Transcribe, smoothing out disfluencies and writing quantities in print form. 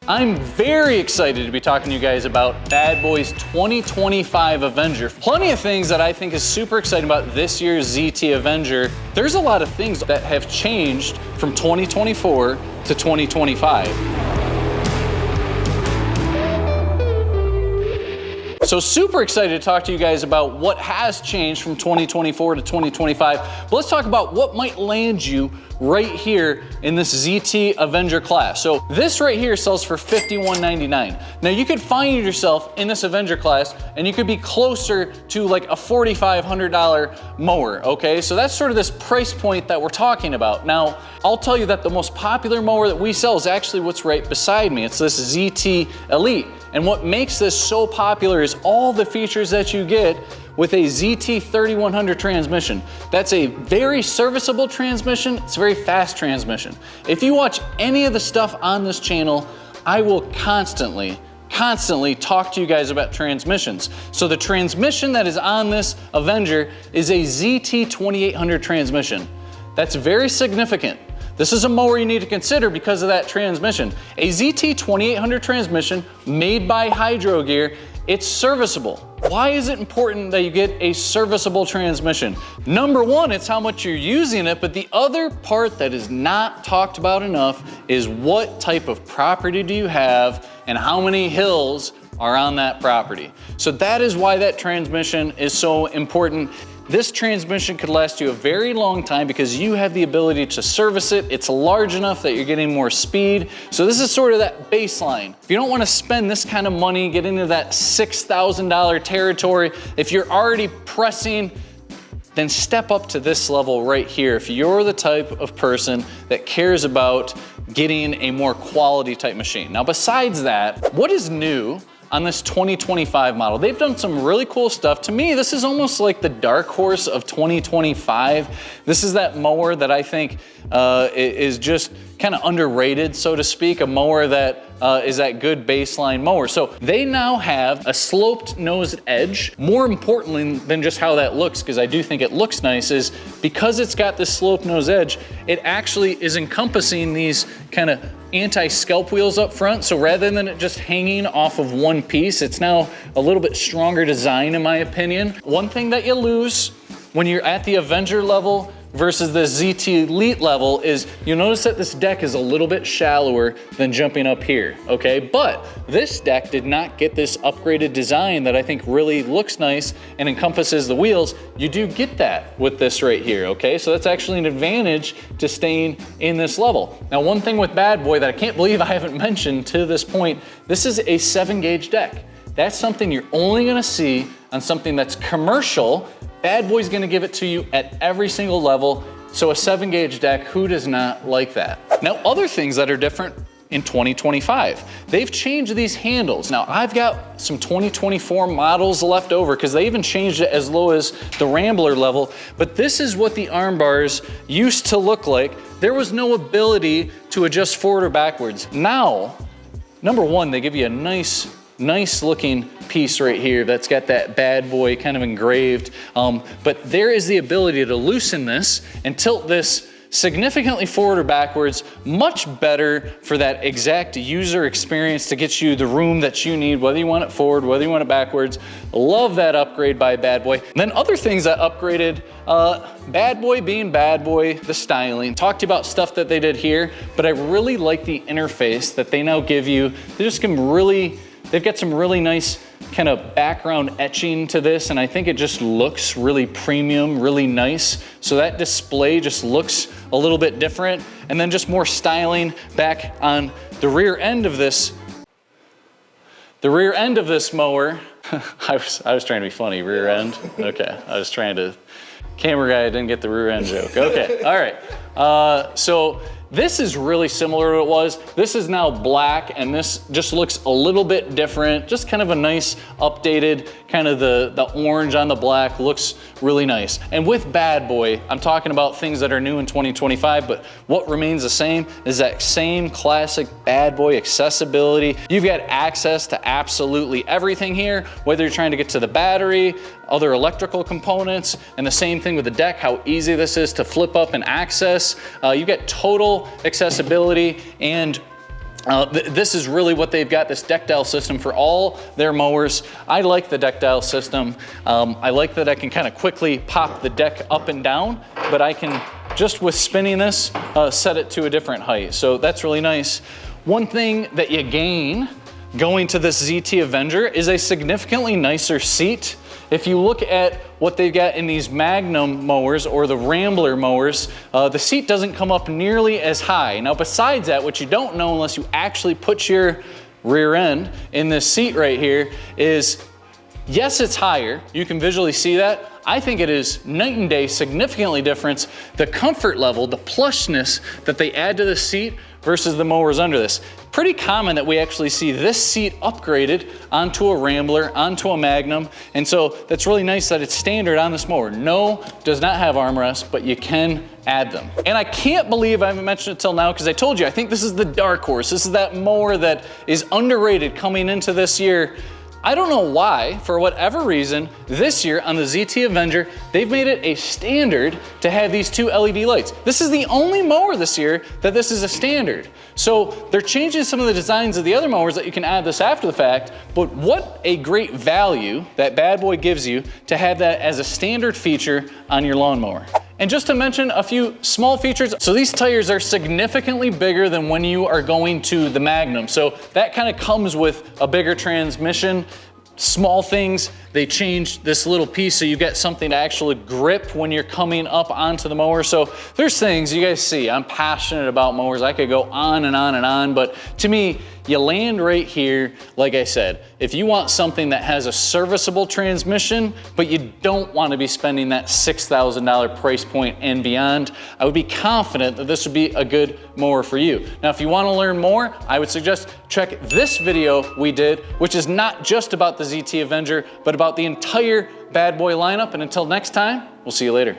I'm very excited to be talking to you guys about Bad Boy's 2025 Avenger. Plenty of things that I think is super exciting about this year's ZT Avenger. There's a lot of things that have changed from 2024 to 2025. So super excited to talk to you guys about what has changed from 2024 to 2025. But let's talk about what might land you right here in this ZT Avenger class. So this right here sells for $51.99. Now you could find yourself in this Avenger class and you could be closer to like a $4,500 mower, okay? So that's sort of this price point that we're talking about. Now, I'll tell you that the most popular mower that we sell is actually what's right beside me. It's this ZT Elite. And what makes this so popular is all the features that you get with a ZT 3100 transmission. That's a very serviceable transmission. It's a very fast transmission. If you watch any of the stuff on this channel, I will constantly talk to you guys about transmissions. So the transmission that is on this Avenger is a ZT 2800 transmission. That's very significant. This is a mower you need to consider because of that transmission. A ZT 2800 transmission made by Hydro Gear, it's serviceable. Why is it important that you get a serviceable transmission? Number one, it's how much you're using it, but the other part that is not talked about enough is what type of property do you have and how many hills are on that property. So that is why that transmission is so important. This transmission could last you a very long time because you have the ability to service it. It's large enough that you're getting more speed. So this is sort of that baseline. If you don't want to spend this kind of money, get into that $6,000 territory, if you're already pressing, then step up to this level right here. If you're the type of person that cares about getting a more quality type machine. Now, besides that, what is new on this 2025 model? They've done some really cool stuff. To me, this is almost like the dark horse of 2025. This is that mower that I think is just kind of underrated, so to speak, a mower that is that good baseline mower. So they now have a sloped nosed edge. More importantly than just how that looks, because I do think it looks nice, is because it's got this sloped nose edge, it actually is encompassing these kind of anti-scalp wheels up front. So rather than it just hanging off of one piece, it's now a little bit stronger design in my opinion. One thing that you lose when you're at the Avenger level versus the ZT Elite level is you notice that this deck is a little bit shallower than jumping up here, okay? But this deck did not get this upgraded design that I think really looks nice and encompasses the wheels. You do get that with this right here, okay? So that's actually an advantage to staying in this level. Now, one thing with Bad Boy that I can't believe I haven't mentioned to this point, this is a 7-gauge deck. That's something you're only gonna see on something that's commercial. Bad Boy's gonna give it to you at every single level. So a 7-gauge deck, who does not like that? Now, other things that are different in 2025, they've changed these handles. Now, I've got some 2024 models left over because they even changed it as low as the Rambler level, but this is what the arm bars used to look like. There was no ability to adjust forward or backwards. Now, number one, they give you a nice looking piece right here that's got that Bad Boy kind of engraved, but there is the ability to loosen this and tilt this significantly forward or backwards, much better for that exact user experience to get you the room that you need, whether you want it forward, whether you want it backwards. Love that upgrade by Bad Boy. And then other things that upgraded, Bad Boy being Bad Boy, the styling. Talked to you about stuff that they did here, but I really like the interface that they now give you. They've got some really nice kind of background etching to this, and I think it just looks really premium, really nice. So that display just looks a little bit different. And then just more styling back on the rear end of this. The rear end of this mower, I was trying to be funny, rear end. Okay, I was trying to, camera guy didn't get the rear end joke. Okay, all right. So this is really similar to what it was. This is now black, and this just looks a little bit different. Just kind of a nice updated, kind of the orange on the black looks really nice. And with Bad Boy, I'm talking about things that are new in 2025, but what remains the same is that same classic Bad Boy accessibility. You've got access to absolutely everything here, whether you're trying to get to the battery, other electrical components, and the same thing with the deck, how easy this is to flip up and access. You get total accessibility, and This is really what they've got, this deck dial system for all their mowers. I like the deck dial system. I like that I can kind of quickly pop the deck up and down, but I can, just with spinning this, set it to a different height. So that's really nice. One thing that you gain going to this ZT Avenger is a significantly nicer seat. If you look at what they've got in these Magnum mowers or the Rambler mowers, the seat doesn't come up nearly as high. Now besides that, what you don't know unless you actually put your rear end in this seat right here is, yes, it's higher. You can visually see that. I think it is night and day, significantly different. The comfort level, the plushness that they add to the seat versus the mowers under this. Pretty common that we actually see this seat upgraded onto a Rambler, onto a Magnum, and so that's really nice that it's standard on this mower. No, does not have armrests, but you can add them. And I can't believe I haven't mentioned it till now, because I told you, I think this is the dark horse. This is that mower that is underrated coming into this year. I don't know why, for whatever reason, this year on the ZT Avenger, they've made it a standard to have these two LED lights. This is the only mower this year that this is a standard. So they're changing some of the designs of the other mowers that you can add this after the fact, but what a great value that Bad Boy gives you to have that as a standard feature on your lawnmower. And just to mention a few small features, so these tires are significantly bigger than when you are going to the Magnum. So that kind of comes with a bigger transmission. Small things, they changed this little piece so you get something to actually grip when you're coming up onto the mower. So there's things you guys see. I'm passionate about mowers. I could go on and on and on, but to me, you land right here. Like I said, if you want something that has a serviceable transmission, but you don't want to be spending that $6,000 price point and beyond, I would be confident that this would be a good mower for you. Now, if you want to learn more, I would suggest check this video we did, which is not just about the ZT Avenger, but about the entire Bad Boy lineup. And until next time, we'll see you later.